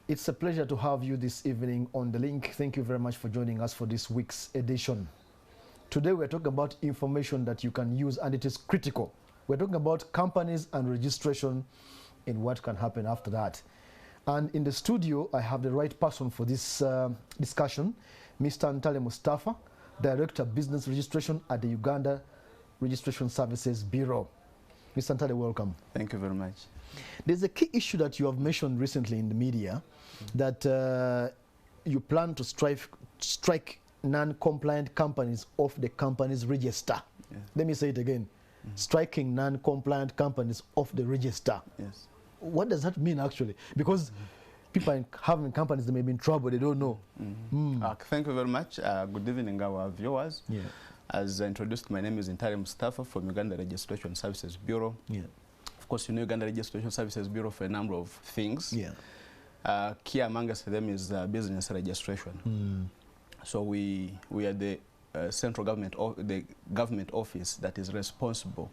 It's a pleasure to have you this evening on the link. Thank you very much for joining us for this week's edition. Today we're talking about information that you can use, and it is critical. We're talking about companies and registration and what can happen after that. And in the studio, I have the right person for this discussion, Mr. Ntale Mustapher, Director of Business Registration at the Uganda Registration Services Bureau. Mr. Ntale, welcome. Thank you very much. There's a key issue that you have mentioned recently in the media, that you plan to strike non-compliant companies off the company's register. Yeah. Let me say it again. Striking non-compliant companies off the register. Yes. What does that mean actually? Because people having companies, they may be in trouble, they don't know. Thank you very much. Good evening, our viewers. Yeah. As I introduced, my name is Ntale Mustapher from Uganda Registration Services Bureau. Yeah. Of course, you know Uganda Registration Services Bureau for a number of things. Yeah. Key amongst them is business registration. So we are the central government, the government office that is responsible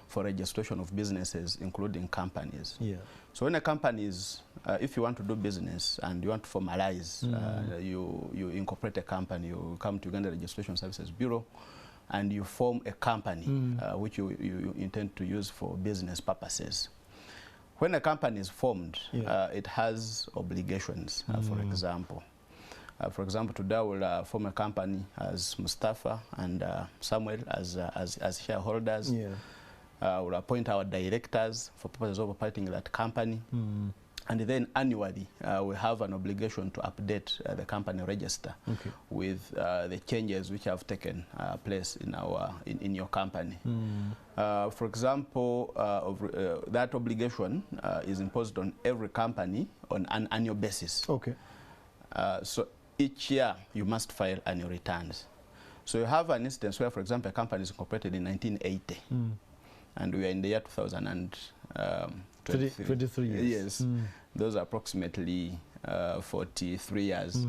for registration of businesses, including companies. Yeah. So when a company is, if you want to do business and you want to formalize, you incorporate a company, you come to Uganda Registration Services Bureau, and you form a company which you intend to use for business purposes. When a company is formed, it has obligations, for example. For example, today we'll form a company as Mustapher and Samuel as shareholders. Yeah. We'll appoint our directors for purposes of operating that company. And then annually, we have an obligation to update the company register with the changes which have taken place in your company. For example, that obligation is imposed on every company on an annual basis. Okay. So each year you must file annual returns. So you have an instance where, for example, a company is incorporated in 1980, and we are in the year 2023 years. Yes. Those are approximately 43 years.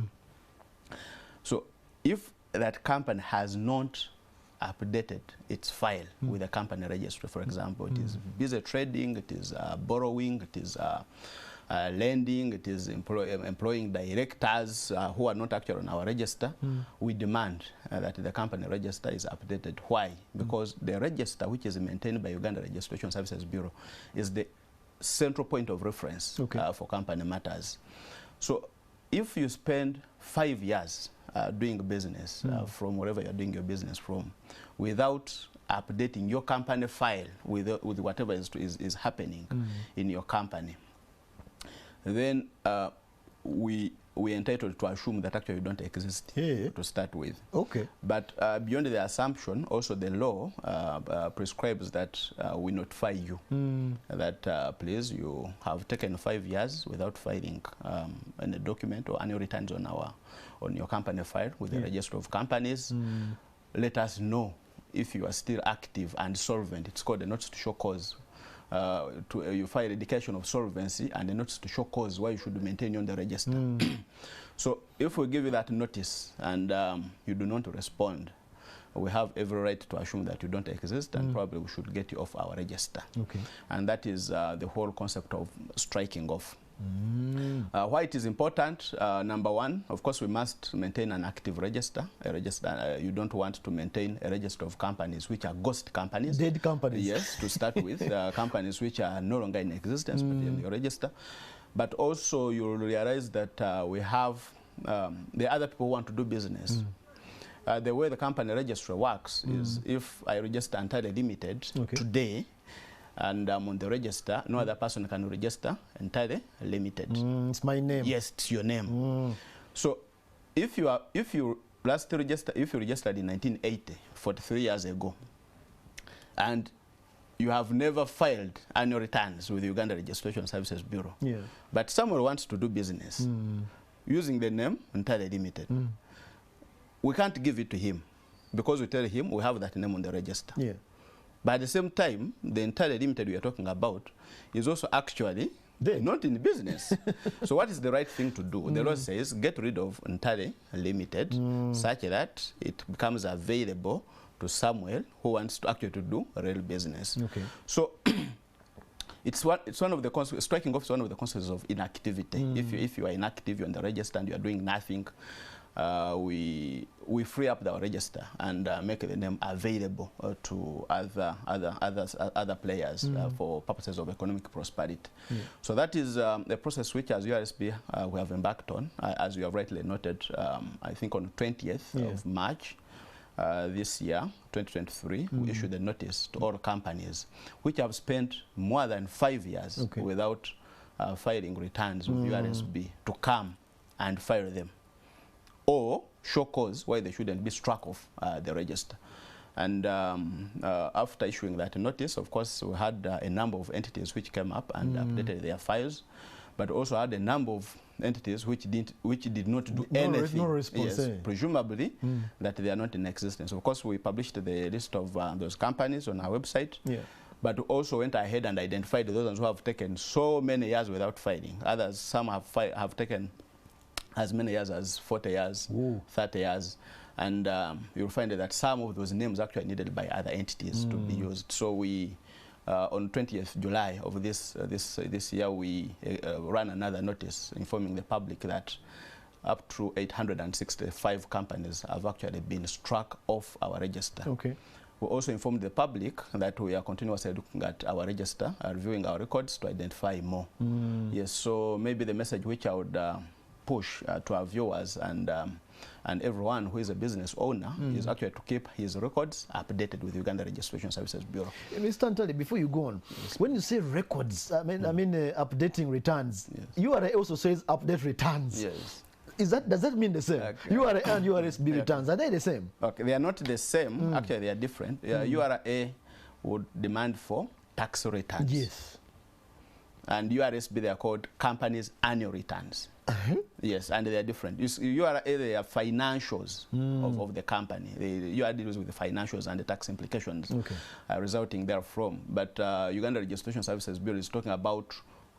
So if that company has not updated its file with the company registry, for example, it is busy trading, it is borrowing, it is lending, it is employing directors who are not actually on our register, we demand that the company register is updated. Why? Because the register, which is maintained by Uganda Registration Services Bureau, is the central point of reference for company matters. So if you spend 5 years doing business from wherever you're doing your business from without updating your company file with whatever is happening in your company, then we are entitled to assume that actually you don't exist to start with. Okay. But beyond the assumption, also the law prescribes that we notify you that please, you have taken 5 years without filing any document or annual returns on your company file with the register of companies. Let us know if you are still active and solvent. It's called a notice to show cause. You file a indication of solvency and a notice to show cause why you should maintain you on the register. So if we give you that notice and you do not respond, we have every right to assume that you don't exist, and probably we should get you off our register. Okay. And that is the whole concept of striking off. Why it is important, number one, of course, we must maintain an active register. A register, you don't want to maintain a register of companies which are ghost companies. Dead companies. Yes, to start with, companies which are no longer in existence but in your register. But also you'll realize that we have the other people who want to do business. The way the company registry works is if I register Ntale Limited today, and I'm on the register, no other person can register Ntale Limited. It's my name. Yes, it's your name. So if you registered in 1980, 43 years ago, and you have never filed annual returns with the Uganda Registration Services Bureau, but someone wants to do business using the name Ntale Limited, we can't give it to him because we tell him we have that name on the register. But at the same time, the Ntale Limited we are talking about is also actually not in business. So what is the right thing to do? The law says get rid of Ntale Limited such that it becomes available to Samuel who wants to actually to do real business. So it's one of the striking off is one of the consequences of inactivity. If you are inactive, you're on the register and you are doing nothing, we free up our register and make the name available to other players for purposes of economic prosperity. So that is the process which, as URSB, we have embarked on, as you have rightly noted. I think on 20th of March. This year, 2023, we issued a notice to all companies which have spent more than 5 years without filing returns with URSB to come and file them, or show cause why they shouldn't be struck off the register. And after issuing that notice, of course, we had a number of entities which came up and updated their files, but also had a number of entities which did not do anything. No response, presumably that they are not in existence. Of course, we published the list of those companies on our website, but also went ahead and identified those who have taken so many years without filing. Others, some have taken as many years as 40 years, 30 years, and you'll find that some of those names actually needed by other entities to be used. So we on 20th July of this year, we ran another notice informing the public that up to 865 companies have actually been struck off our register. We also informed the public that we are continuously looking at our register, reviewing our records to identify more. Yes, so maybe the message which I would push to our viewers and everyone who is a business owner is actually to keep his records updated with Uganda Registration Services Bureau. Mr. Ntale, before you go on, when you say records, I mean updating returns, URA also says update returns. Does that mean the same? URA and URSB returns, are they the same? Okay, they are not the same. Actually, they are different. URA would demand for tax returns. And URSB, they are called companies' annual returns. Yes, and they are different. URA, they are financials of the company. URA deals with the financials and the tax implications resulting therefrom. But Uganda Registration Services Bureau is talking about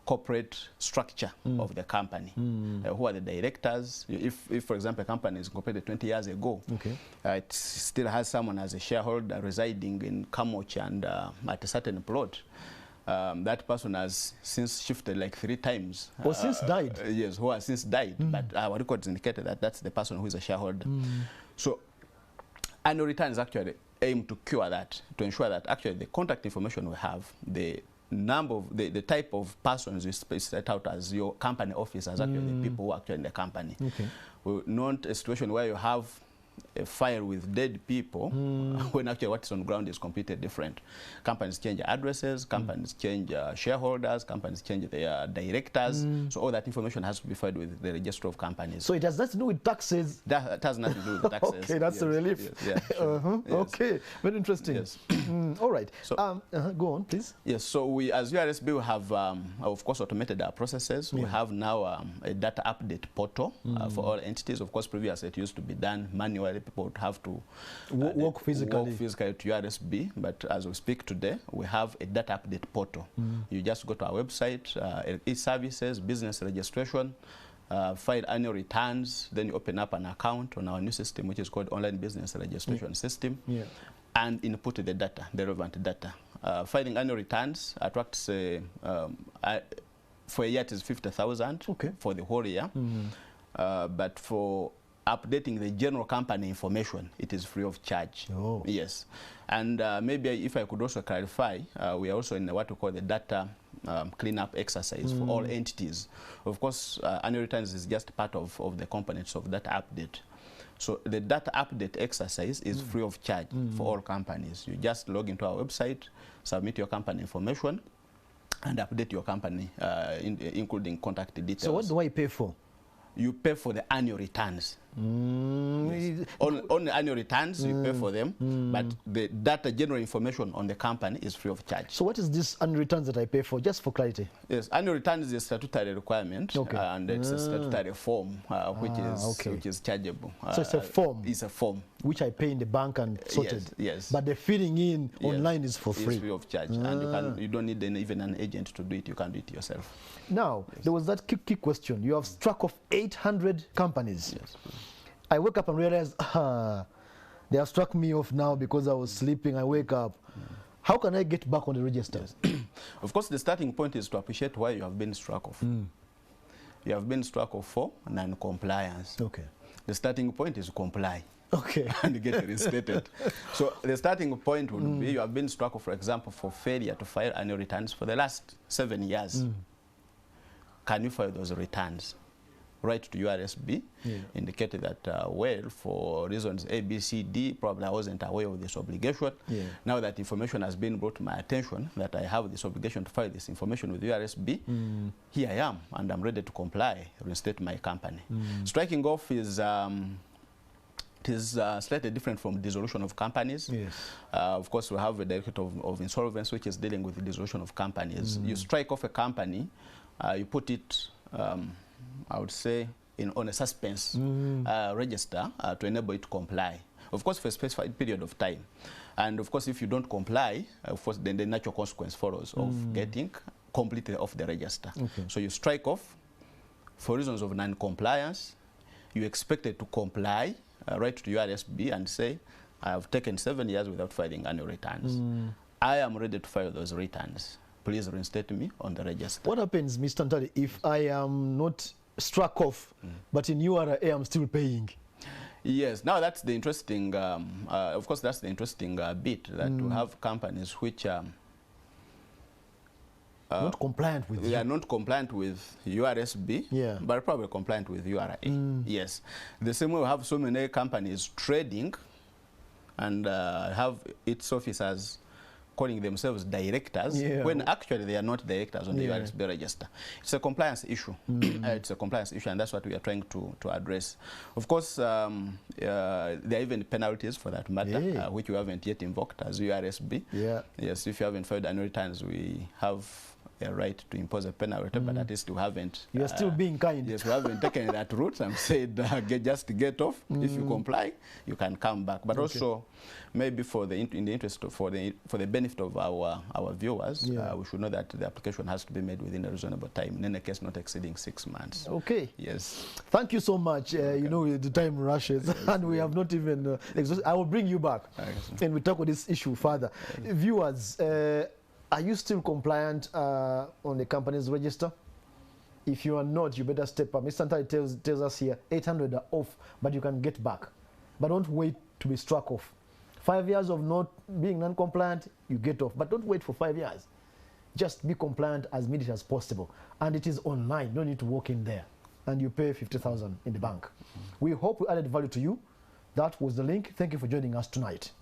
corporate structure of the company. Who are the directors? If, for example, a company is incorporated 20 years ago, it still has someone as a shareholder residing in Kamochi and at a certain plot. That person has since shifted like 3 times. Or since died? Yes, who has since died. But our records indicated that that's the person who is a shareholder. So annual returns actually aim to cure that, to ensure that actually the contact information we have, the number of, the type of persons we set out as your company officers, actually the people who are actually in the company. Not a situation where you have a file with dead people when actually what is on ground is completely different. Companies change addresses, companies change shareholders, companies change their directors. So all that information has to be filed with the register of companies. So it has nothing to do with taxes? That has nothing to do with the taxes. Okay, that's a relief. Okay, very interesting. All right. So, go on, please. Yes, so we, as URSB, we have, of course, automated our processes. We have now a data update portal for all entities. Of course, previously it used to be done manually. People would have to walk physically to URSB, but as we speak today, we have a data update portal. You just go to our website, e-services, business registration, file annual returns, then you open up an account on our new system, which is called Online Business Registration System, and input the data, the relevant data. Filing annual returns attracts, for a year it is 50,000 for the whole year, but for updating the general company information, it is free of charge. Yes. And maybe if I could also clarify, we are also in what we call the data cleanup exercise for all entities. Of course, annual returns is just part of the components of data update. So the data update exercise is free of charge for all companies. You just log into our website, submit your company information, and update your company, including contact details. So what do I pay for? You pay for the annual returns. On the annual returns, you pay for them, but the data general information on the company is free of charge. So what is this annual returns that I pay for, just for clarity? Yes, annual returns is a statutory requirement, and it's a statutory form, which is chargeable. So it's a form? It's a form. Which I pay in the bank and sorted? Yes. But the filling in online is for free? It's free of charge, and you don't need even an agent to do it. You can do it yourself. Now, there was that key question. You have struck off 800 companies. Yes. I wake up and realize, they have struck me off now because I was sleeping. I wake up. How can I get back on the register? Yes. Of course, the starting point is to appreciate why you have been struck off. You have been struck off for non-compliance. Okay. The starting point is to comply. Okay. And get reinstated. So the starting point would be you have been struck off, for example, for failure to file annual returns for the last 7 years. Can you file those returns? Write to URSB, indicated that, well, for reasons A, B, C, D, probably I wasn't aware of this obligation. Now that information has been brought to my attention, that I have this obligation to file this information with URSB, here I am, and I'm ready to comply, reinstate my company. Striking off is it is slightly different from dissolution of companies. Yes. Of course, we have a directorate of insolvency, which is dealing with the dissolution of companies. You strike off a company, you put it, I would say, on a suspense register to enable it to comply. Of course, for a specified period of time. And of course, if you don't comply, of course, then the natural consequence follows of getting completely off the register. Okay. So you strike off for reasons of non-compliance. You expected to comply, write to URSB and say, I have taken 7 years without filing annual returns. I am ready to file those returns. Please reinstate me on the register. What happens, Mr. Ntale, if I am not struck off, but in URA I'm still paying? Yes, now that's the interesting, of course, that's the interesting bit, that we have companies which are not compliant with they are not compliant with URSB, but probably compliant with URA. Yes. The same way we have so many companies trading and have its officers calling themselves directors, when actually they are not directors on the URSB register. It's a compliance issue. It's a compliance issue, and that's what we are trying to address. Of course, there are even penalties for that matter, which we haven't yet invoked as URSB. Yes, if you haven't filed annual returns, we have a right to impose a penalty, but at least we haven't. You're still being kind. Yes, we haven't taken that route and said just get off. If you comply, you can come back. But also, maybe for the in the interest of, for the benefit of our viewers, we should know that the application has to be made within a reasonable time. In any case, not exceeding 6 months. Okay. Yes. Thank you so much. You know, the time rushes, and we have not even exhausted. I will bring you back, and we talk about this issue further. Viewers. Are you still compliant on the company's register? If you are not, you better step up. Mr. Ntale tells us here, 800 are off, but you can get back. But don't wait to be struck off. 5 years of not being non-compliant, you get off. But don't wait for 5 years. Just be compliant as immediately as possible. And it is online. You don't need to walk in there. And you pay 50,000 in the bank. We hope we added value to you. That was the link. Thank you for joining us tonight.